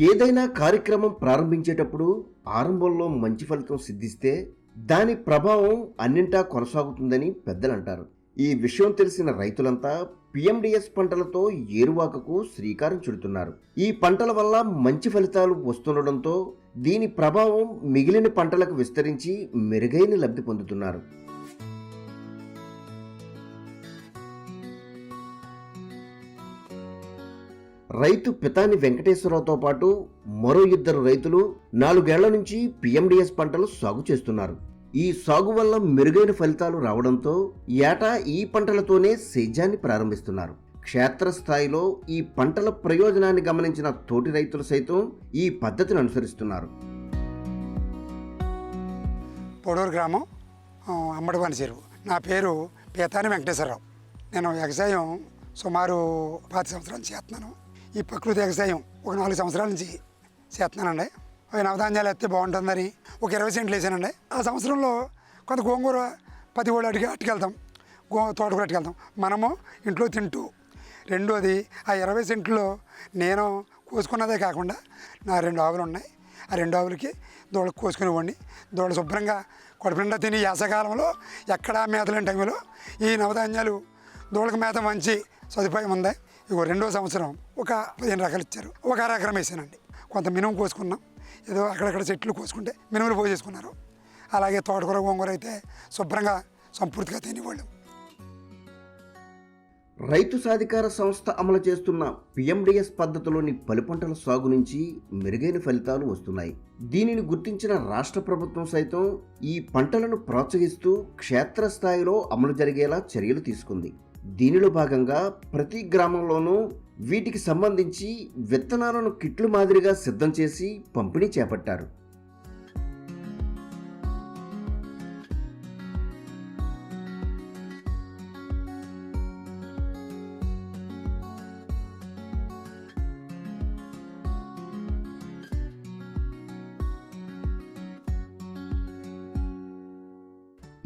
ఏదైనా కార్యక్రమం ప్రారంభించేటప్పుడు ఆరంభంలో మంచి ఫలితం సిద్ధిస్తే దాని ప్రభావం అన్నింటా కొనసాగుతుందని పెద్దలంటారు. ఈ విషయం తెలిసిన రైతులంతా పిఎండిఎస్ పంటలతో ఏరువాకకు శ్రీకారం చుడుతున్నారు. ఈ పంటల వల్ల మంచి ఫలితాలు వస్తుండడంతో దీని ప్రభావం మిగిలిన పంటలకు విస్తరించి మెరుగైన లబ్ధి పొందుతున్నారు. రైతు పితాని వెంకటేశ్వరరావుతో పాటు మరో 2 రైతులు 4 ఏళ్ల నుంచి పిఎండిఎస్ పంటలు సాగు చేస్తున్నారు. ఈ సాగు వల్ల మెరుగైన ఫలితాలు రావడంతో ఏటా ఈ పంటలతోనే సేద్యాన్ని ప్రారంభిస్తున్నారు. క్షేత్రస్థాయిలో ఈ పంటల ప్రయోజనాన్ని గమనించిన తోటి రైతులు సైతం ఈ పద్ధతిని అనుసరిస్తున్నారు. పొడూరు గ్రామం అమ్మడివాని చెరువు. నా పేరు పితాని వెంకటేశ్వరరావు. నేను వ్యవసాయం సుమారు 10 సంవత్సరాలు చేస్తున్నాను. ఈ ప్రకృతి వ్యవసాయం ఒక 4 సంవత్సరాల నుంచి చేస్తున్నానండి. అవి నవధాన్యాలు వేస్తే బాగుంటుందని ఒక 20 సెంట్లు వేసానండి. ఆ సంవత్సరంలో కొంత గోంగూర 10 కూడా అట్టుకెళ్తాం, తోటకూర అట్టుకెళ్తాం మనము ఇంట్లో తింటూ. రెండోది ఆ 20 సెంట్లో నేను కోసుకున్నదే కాకుండా నా 2 ఆవులు ఉన్నాయి. ఆ 2 ఆవులకి దూడకు కోసుకునేవాడిని. దూడ శుభ్రంగా కొడపిండా తిని వేసవకాలంలో ఎక్కడా మేత లేని టైంలో ఈ నవధాన్యాలు దూడకు మేత మంచి సదుపాయం ఉంది. ఇగో 2వ సంవత్సరం ఒక 15 రకాలు ఇచ్చారు. ఒక ఎకరం వేసానండి. కొంత మినుము కోసుకున్నాం. ఏదో అక్కడక్కడ చెట్లు కోసుకుంటే మినుములు పోసేసుకున్నారు. అలాగే తోటకూర గోంగూర అయితే శుభ్రంగా సంపూర్తిగా తినేవాళ్ళు. రైతు సాధికార సంస్థ అమలు చేస్తున్న పిఎండిఎస్ పద్ధతిలోని పలు పంటల సాగు నుంచి మెరుగైన ఫలితాలు వస్తున్నాయి. దీనిని గుర్తించిన రాష్ట్ర ప్రభుత్వం సైతం ఈ పంటలను ప్రోత్సహిస్తూ క్షేత్రస్థాయిలో అమలు జరిగేలా చర్యలు తీసుకుంది. దీనిలో భాగంగా ప్రతి గ్రామంలోనూ వీటికి సంబంధించి విత్తనాలను కిట్లు మాదిరిగా సిద్ధం చేసి పంపిణీ చేపట్టారు.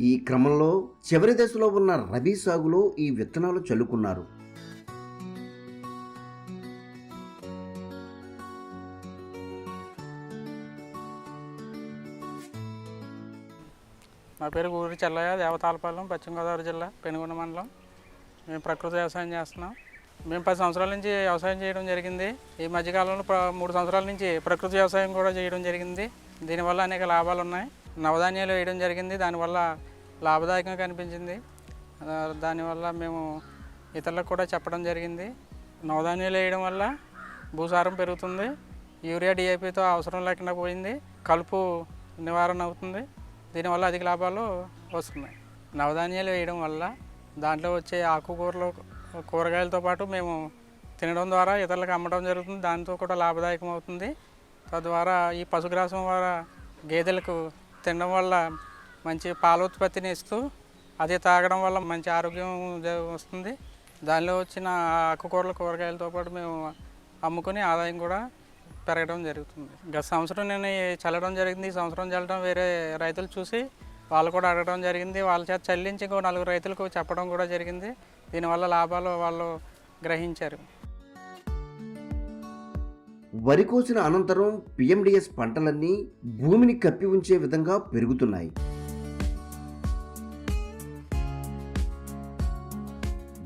ఈ క్రమంలో చివరి దశలో ఉన్న రబీ సాగులో ఈ విత్తనాలు చల్లుకున్నారు. నా పేరు ఊరి చెల్లయ్య, దేవతాలపాలెం, పశ్చిమ గోదావరి జిల్లా, పెనుగొండ మండలం. మేము ప్రకృతి వ్యవసాయం చేస్తున్నాం. మేము 10 సంవత్సరాల నుంచి వ్యవసాయం చేయడం జరిగింది. ఈ మధ్యకాలంలో 3 సంవత్సరాల నుంచి ప్రకృతి వ్యవసాయం కూడా చేయడం జరిగింది. దీనివల్ల అనేక లాభాలు ఉన్నాయి. నవధాన్యాలు వేయడం జరిగింది. దానివల్ల లాభదాయకంగా కనిపించింది. దానివల్ల మేము ఇతరులకు కూడా చెప్పడం జరిగింది. నవధాన్యాలు వేయడం వల్ల భూసారం పెరుగుతుంది. యూరియా డిఐపితో అవసరం లేకుండా పోయింది. కలుపు నివారణ అవుతుంది. దీనివల్ల అధిక లాభాలు వస్తున్నాయి. నవధాన్యాలు వేయడం వల్ల దాంట్లో వచ్చే ఆకుకూరలు, కూరగాయలతో పాటు మేము తినడం ద్వారా ఇతరులకు అమ్మడం జరుగుతుంది. దాంతో కూడా లాభదాయకం అవుతుంది. తద్వారా ఈ పశుగ్రాసం ద్వారా గేదెలకు తినడం వల్ల మంచి పాలోత్పత్తిని ఇస్తూ అది తాగడం వల్ల మంచి ఆరోగ్యం వస్తుంది. దానిలో వచ్చిన ఆకుకూరల, కూరగాయలతో పాటు మేము అమ్ముకొని ఆదాయం కూడా పెరగడం జరుగుతుంది. గత సంవత్సరం నేను చల్లడం జరిగింది. ఈ సంవత్సరం చల్లడం వేరే రైతులు చూసి వాళ్ళు కూడా అడగడం జరిగింది. వాళ్ళ చేత చల్లించి ఇంకో 4 రైతులకు చెప్పడం కూడా జరిగింది. దీనివల్ల లాభాలు వాళ్ళు గ్రహించారు. వరి కోసిన అనంతరం పిఎండిఎస్ పంటలన్నీ భూమిని కప్పి ఉంచే విధంగా పెరుగుతున్నాయి.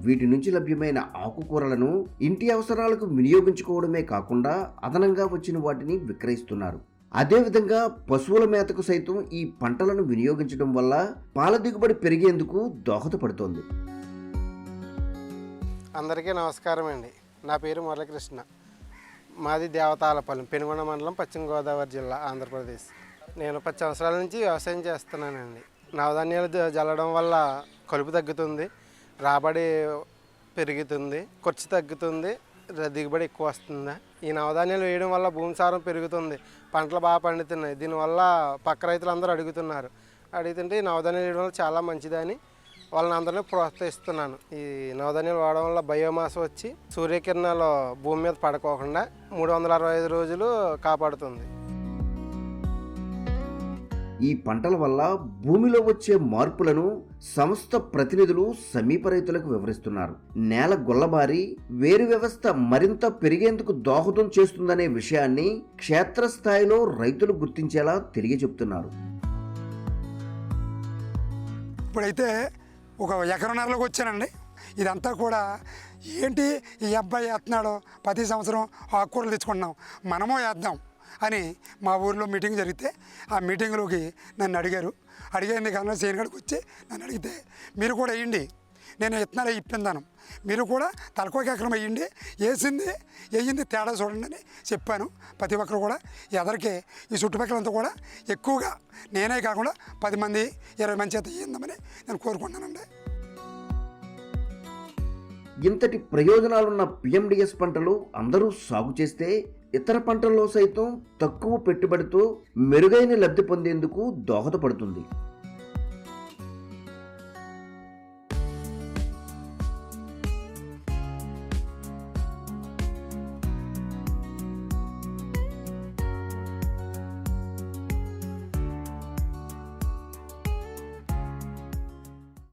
వీటి నుంచి లభ్యమైన ఆకుకూరలను ఇంటి అవసరాలకు వినియోగించుకోవడమే కాకుండా అదనంగా వచ్చిన వాటిని విక్రయిస్తున్నారు. అదేవిధంగా పశువుల మేతకు సైతం ఈ పంటలను వినియోగించడం వల్ల పాల దిగుబడి పెరిగేందుకు దోహదపడుతోంది. అందరికీ నమస్కారం అండి. నా పేరు మురళీకృష్ణ. మాది దేవతాలపాలెం, పెనుగొండ మండలం, పశ్చిమ గోదావరి జిల్లా, ఆంధ్రప్రదేశ్. నేను 10 సంవత్సరాల నుంచి వ్యవసాయం చేస్తున్నానండి. నవధాన్యాలు జల్లడం వల్ల కలుపు తగ్గుతుంది, రాబడి పెరుగుతుంది, ఖర్చు తగ్గుతుంది, దిగుబడి ఎక్కువ వస్తుంది. ఈ నవధాన్యాలు వేయడం వల్ల భూమి సారం పెరుగుతుంది, పంటలు బాగా పండుతున్నాయి. దీనివల్ల పక్క రైతులందరూ అడుగుతుంటే ఈ నవధాన్యాలు వేయడం వల్ల చాలా మంచిదని వాళ్ళని అందరినీ ప్రోత్సహిస్తున్నాను. ఈ నవధాన్యాలు వాడడం వల్ల బయోమాస్ వచ్చి సూర్యకిరణాలు భూమి మీద పడుకోకుండా 365 రోజులు కాపాడుతుంది. ఈ పంటల వల్ల భూమిలో వచ్చే మార్పులను సంస్థ ప్రతినిధులు సమీప రైతులకు వివరిస్తున్నారు. నేల గుల్లబారి వేరు వ్యవస్థ మరింత పెరిగేందుకు దోహదం చేస్తుందనే విషయాన్ని క్షేత్రస్థాయిలో రైతులు గుర్తించేలా తెలియజెప్తున్నారు. ఇప్పుడైతే ఒక ఎకరన్నరలోకి వచ్చానండి. ఇదంతా కూడా ఏంటి ఈ అబ్బాయి వేస్తున్నాడు, ప్రతి సంవత్సరం ఆకుకూరలు తెచ్చుకుంటున్నాం, మనమో వేద్దాం అని మా ఊరిలో మీటింగ్ జరిగితే ఆ మీటింగ్లోకి నన్ను అడిగింది కానీ సేనుగడికి వచ్చి నన్ను అడిగితే మీరు కూడా వేయండి, నేను విత్తనాలు ఇప్పిందాను, మీరు కూడా తలకోక ఎకరం వేయండి, వేయింది తేడా చూడండి అని చెప్పాను. ప్రతి ఒక్కరు కూడా ఎదరికి ఈ చుట్టుపక్కలంతా కూడా ఎక్కువగా నేనే కాకుండా 10 మంది 20 మంది చేత వేయిందామని నేను కోరుకుంటున్నానండి. ఇంతటి ప్రయోజనాలున్న పిఎండిఎస్ పంటలు అందరూ సాగు చేస్తే ఇతర పంటల్లో సైతం తక్కువ పెట్టుబడితో మెరుగైన లబ్ధి పొందేందుకు దోహదపడుతుంది.